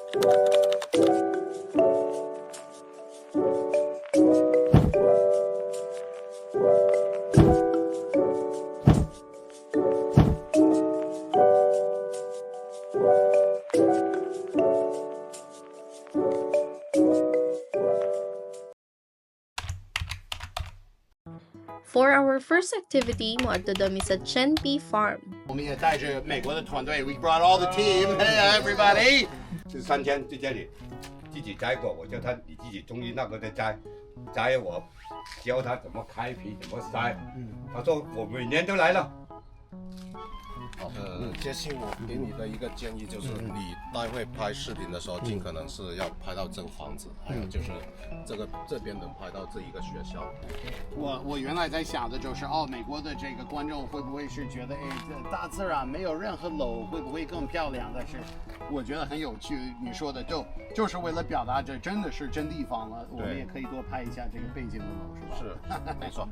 For our first activity, moadto daw mi sa Chenpi Farm. 我们也带着美国的团队 ，We brought all the team. Hey everybody! 这3天在这里自己摘过，我叫他你自己中医那个再摘，摘我教他怎么开皮，怎么筛。他说我每年都来了。杰信，我给你的一个建议就是，你待会拍视频的时候，尽可能是要拍到真房子，还有就是这边能拍到这一个学校。我原来在想的就是，美国的这个观众会不会是觉得，这大自然没有任何楼会不会更漂亮？但是我觉得很有趣，你说的就是为了表达这真的是真地方了，我们也可以多拍一下这个背景的楼，是吧？是，没错。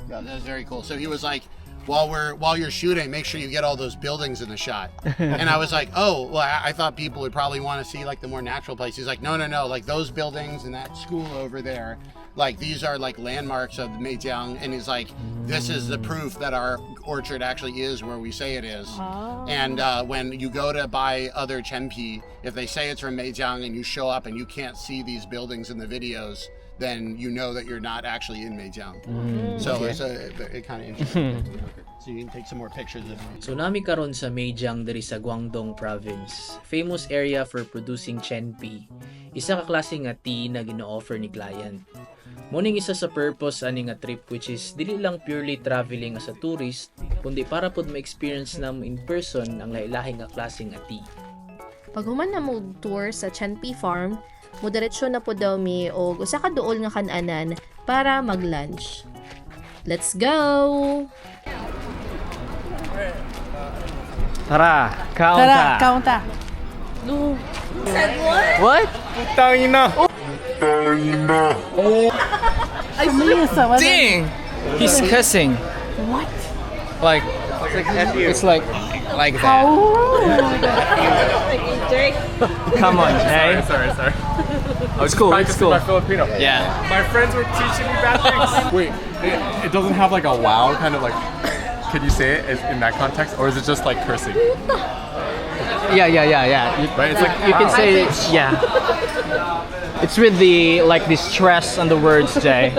Yeah, that's very cool. So he was like, while you're shooting, make sure you get all those buildings in the shot. And I was like, oh, well, I thought people would probably want to see like the more natural place. He's like, no, like those buildings and that school over there, like these are like landmarks of Meijiang. And he's like, this is the proof that our orchard actually is where we say it is. Oh. And when you go to buy other Chenpi, if they say it's from Meijiang and you show up and you can't see these buildings in the videos, then you know that you're not actually in Meijiang. So it's kind of interesting. So you can take some more pictures of it. So nami karon sa Meijiang diri sa Guangdong province. Famous area for producing Chenpi. Isa ka klase nga tea na gino-offer ni client. Muning isa sa purpose ani nga trip which is dili lang purely traveling as a tourist, kundi para pud ma-experience nam in person ang lahi-lahi nga klase nga tea. Pag human na mo tour sa Chenpi Farm, moderetsyo na po daw mi o usa ka duol nga kan-anan para mag-lunch. Let's go! Tara, count ta. No. What? Putangina. Dang! He's cussing. What? Like, it's like that. Come on, Jay. Sorry. It's cool. It's cool. My Filipino. Yeah. My friends were teaching me bad things. Wait, it doesn't have like a wow kind of like. Can you say it in that context, or is it just like cursing? Yeah. Right? It's like You can wow. say yeah. It's with the like the stress on the words, Jay.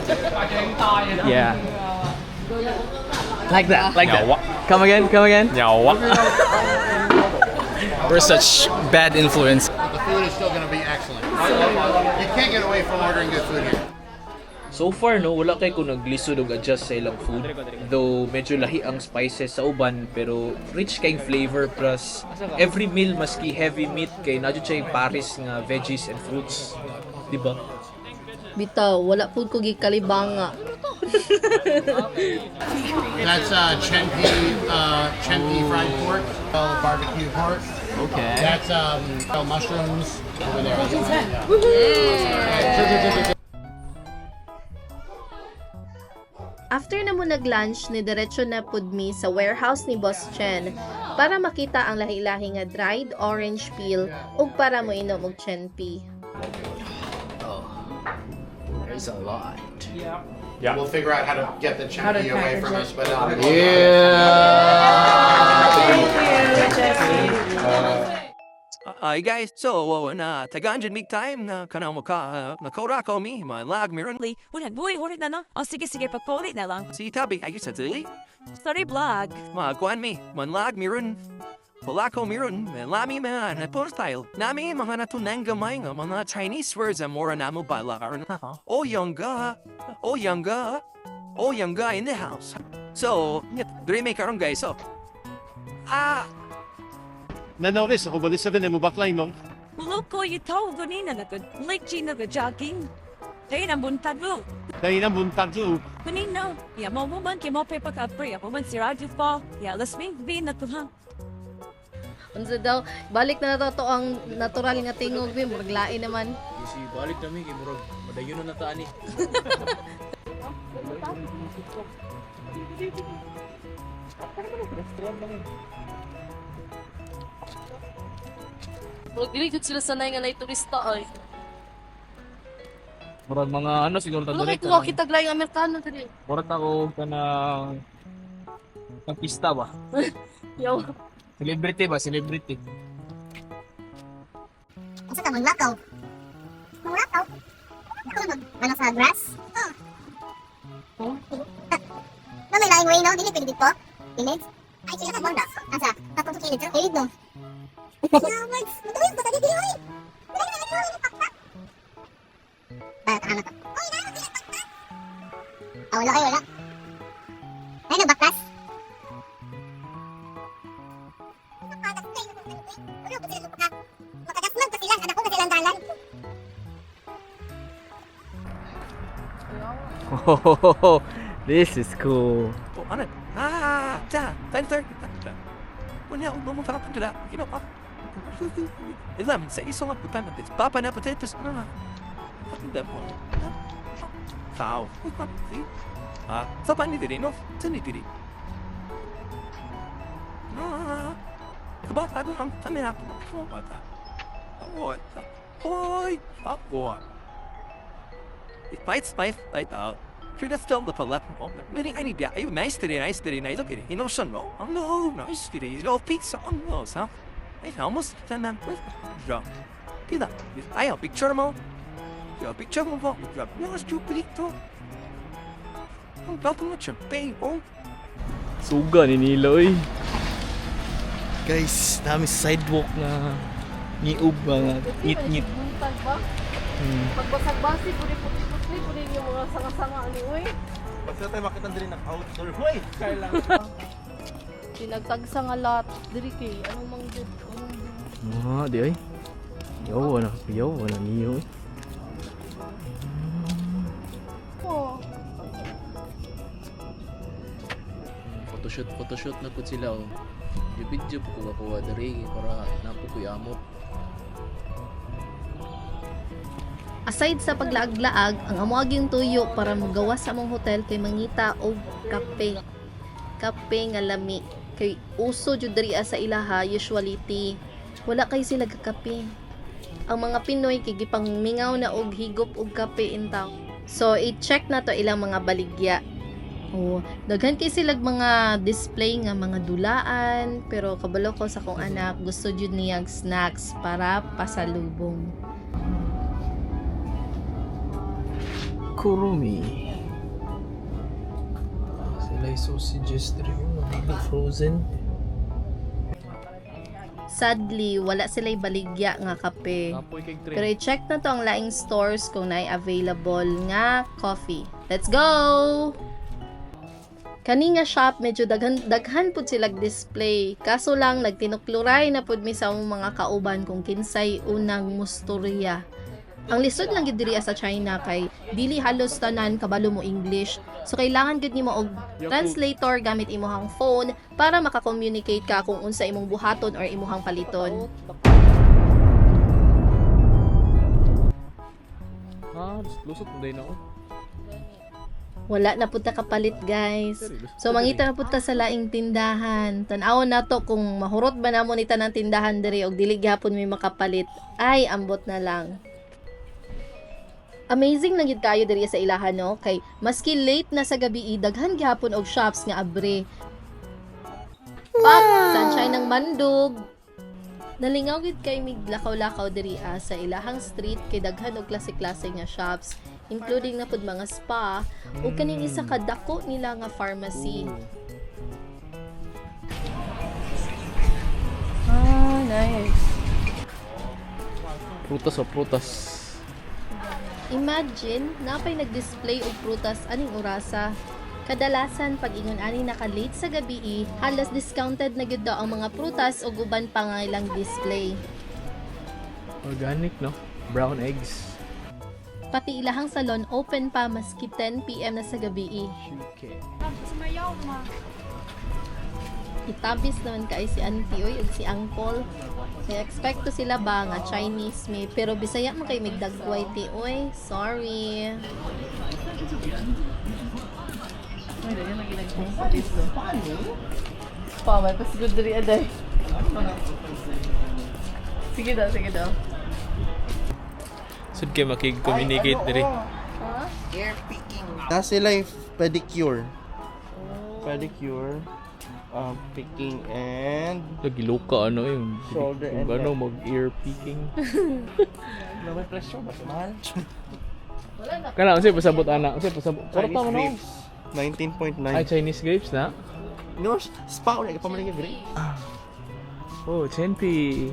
Yeah. Like that. Come again. We're such bad influence. The food is still going to be excellent. You can't get away from ordering good food here. So far no, wala kay ko naglisod og adjust sa ilang food. Though medyo lahi ang spices sa uban pero rich kayong flavor plus every meal maski heavy meat kay nadyo siya pares nga veggies and fruits. Diba? Bitaw, wala pud ko gikalibanga. That's Chenpi fried pork, barbecue pork. Okay. That's mushrooms over there. After na mo nag-lunch, ni diretso na pud mi sa warehouse ni Boss Chen para makita ang lahi-lahi nga dried orange peel ug para mo inom og Chenpi. There's a lot. Yeah. We'll figure out how to get the Chenpi away from us, but guys, so na taganjan mig time na kanang mukha na korako mi malag miron. Ulit na no? O sige, pagpulit na lang. Si Tabi, ayos sa dili. Sorry, vlog. Magwan mi, manlag miron. Wala ko miron, lami man na style. Nami mga natunang gamay nga mga Chinese words ang mora namo balaran. O yangga in the house. So, dre may karong guys, so. Na-notice ako ba sa mo baklay mo? Look ko, you tawag ko nina na good. Like Gina ka jogging. Tayo na buntag mo. Dahil na buntag to. Kunino, mo man kay mo pepa ka pre. Ako man si Radyo pa. Let's make be na to ha. Unsa daw, balik na nato to ang natural nga tingog mi, murag lain naman. Si balik na mi kay murag madayon na ta ani. Murag dili gud sila sanay nga nay turista ay. Murag mga ano siguro Wala tadali kay kuha kita glayang Amerikano diri. Murag ako kanang pista ba? Yaw. Celebrity ba? Celebrity. Asa ka maglakaw? Maglakaw? Ako mag ano sa grass? No, may laing way no, dili pwede dito. Kilid? Ay, sila ka mo na. Asa? Tapos sa kilid, kilid no. Words, matuloy ko sa dito oy. Para ka anak. Oy, na, dili baktas. Ah, wala ay wala. Ay, nabaktas. Oh, this is cool. Oh, ano? Ah, da, center. Punya, mo farap da. You know, ilam sa isong aputan natin. Papa na potatoes na. Hindi mo. Tao. Ah, sa pani diri no? Sani diri. Ah. Kaba ako ang tama na ako. Bata. What? Hoy, ako. It bites my fight out. Sure, that's still the palette. Meaning, I need that. You nice today, nice. Look at it. You know, son, no. Oh, no, nice today. You know, pizza. Oh, no, so. I almost done that with drunk. Tila, I have picture mo. You have picture mo po. You have no stupid ito. Ang gato na champagne, oh. Suga ni Nilo eh. Guys, dami sidewalk na niub mga ngit-ngit. Pagbasag-basi, puri-puri-puri, puri yung mga sanga-sanga ani oy. Basta tayo makita din ng outdoor. Hoy! Kaya lang. Tinagtagsa nga lot diri kay anong manggid, anong Di ay. Yo, wala niyo eh. oh. Photoshoot na po sila oh. Yung video po ko kuha dari para napo ko amot. Aside sa paglaag-laag, ang amuaging tuyo para magawa sa among hotel kay mangita og kape. Kape nga lami. Kay uso jud diri sa ilaha usually tea. Wala kay sila kakape. Ang mga Pinoy kay gipangmingaw na og higop og kape in town. So i-check na to ilang mga baligya. Daghan kay sila mga display nga mga dulaan, pero kabalo ko sa kong anak gusto jud niyang snacks para pasalubong. Kurumi. Sila yung sausages dito yung frozen. Sadly, wala sila'y baligya nga kape. Pero i-check na to ang laing stores kung na'y available nga coffee. Let's go! Kani nga shop, medyo daghan pud sila display. Kaso lang, nagtinukluray na pud mi sa mga kauban kung kinsay unang musturya. Ang lisod lang gid diri sa China kay dili halos tanan kabalo mo English. So kailangan gid nimo og translator gamit imong phone para maka-communicate ka kung unsa imong buhaton or imong paliton. Lusot mo din ako. Wala na pud ta kapalit, guys. So mangita na pud ta sa laing tindahan. Tan-awon nato kung mahurot ba namo ni tanang tindahan diri og dili gyapon may makapalit. Ay ambot na lang. Amazing na gid kayo diri sa ilahan no kay maski late na sa gabi daghan gyapon og shops nga abre. Sunshine ng Mandog. Nalingaw gid kay mig lakaw-lakaw diri sa ilahang street kay daghan og klase-klase nga shops including na pud mga spa ug kaning isa ka dako nila nga pharmacy. Nice. Prutas. Imagine, napay nag-display og prutas aning orasa. Kadalasan pag ingon ani naka-late sa gabi, halos discounted na gyud daw ang mga prutas ug uban pa nga ilang display. Organic no? Brown eggs. Pati ilahang salon open pa maski 10 PM na sa gabi. Itabis naman kay si auntie oy ug si uncle. Na-expect to sila ba nga Chinese me pero Bisaya man kay migdagway ti oy. Sorry. Pa, may pasigod diri aday. Sige daw, sige daw. Sud kay makig-communicate diri. Ha? Nasa sila yung pedicure. Pedicure. Picking and Lagi loka ano yung Shoulder and ano mag-ear picking. may pressure ba? Mahal? Kana unsay pasabot ana? Unsay pasabot? Korta mo no. 19.9. Ay Chinese grapes na. No, spa ulit ka pa malagay grade. Oh, Chenpi.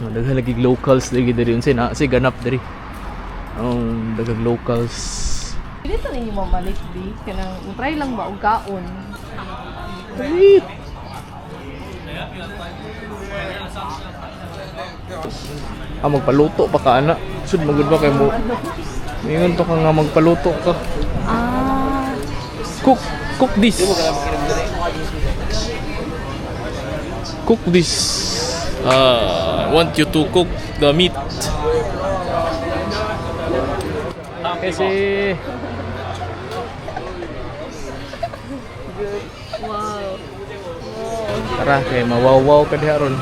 Oh, daghang lagi locals lagi diri unsay na say ganap diri. Oh, daghang locals. Dito ninyo mamalik, di? Kanang, try lang ba, og kaon. Wait. Magpaluto pa ka ana. Sud magud ba kay mo? Ingon to ka nga magpaluto ka. Cook this. Cook this. I want you to cook the meat. Kasi Wow. tara kay mawawaw ka diha ron.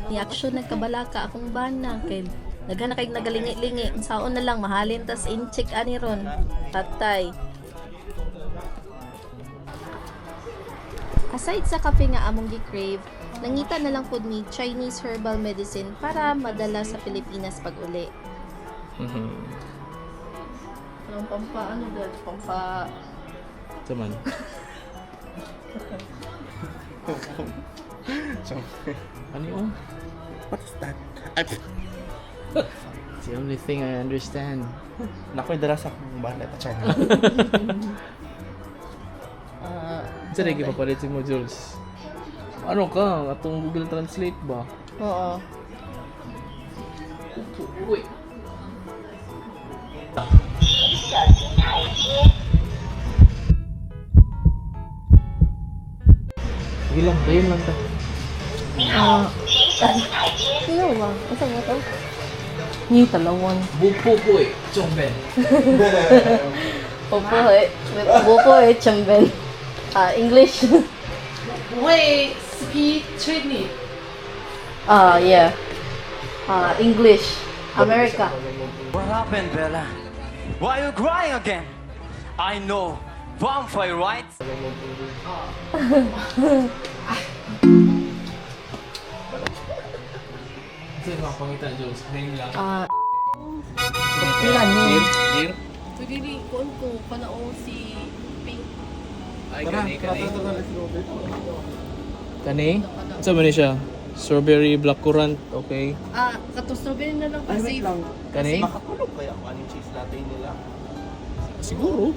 Ni action nagkabalaka akong bana kay daghan na kay nagalingi-lingi. Saon na lang mahalin tas incheck ani ron. Patay. Aside sa kape nga among gi-crave, nangita na lang pud ni Chinese herbal medicine para madala sa Pilipinas pag uli. Anong pampa, ano dad? Pampa... Saman. Ano yun? What is that? It's the only thing I understand. Nakoy dala sa akong bala pa China. Saan naging papalitin mo, Jules? Ano ka? Atong Google Translate ba? Oo. Uy! Sige lang, dayon lang ta. Sino ba? Asa mo to? Ni talawon. Bupo po eh, Chongben. Bupo eh, chamben. English. Wait, speak Chinese. Yeah. English. America. What happened, Bella? Why are you crying again? I know. Vampire, right? Sino ang pangitan, Jules? Name lang. Pila ni? Dear? Pwede ni, kung panao si Pink. Ay, kani. Kani? Saan man siya? Strawberry blackcurrant, okay. Kato strawberry na lang kasi. Kani? Makakulog kaya ako anong cheese latte nila. Siguro.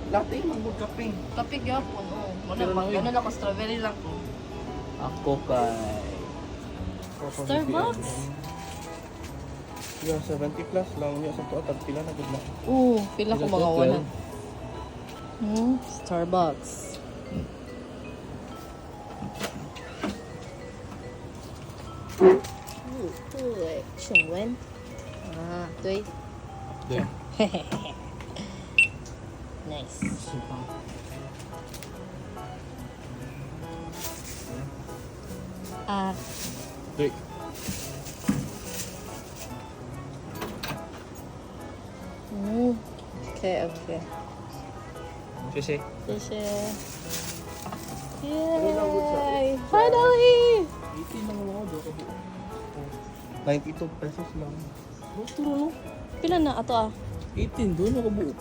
Latte, magod kape. Kape gyapon, oh. Pero na, Ano lang ko, strawberry lang ko. Ako kay... Starbucks? Yeah, 70 plus lang niya sa tuwa. Pila na good na. Pila ko mga wala. Starbucks.对，请问对。对。Nice.对。Okay. 谢谢。谢谢。Yay! Finally! 92 pesos lang. Pila na ato 18 doon ako buo.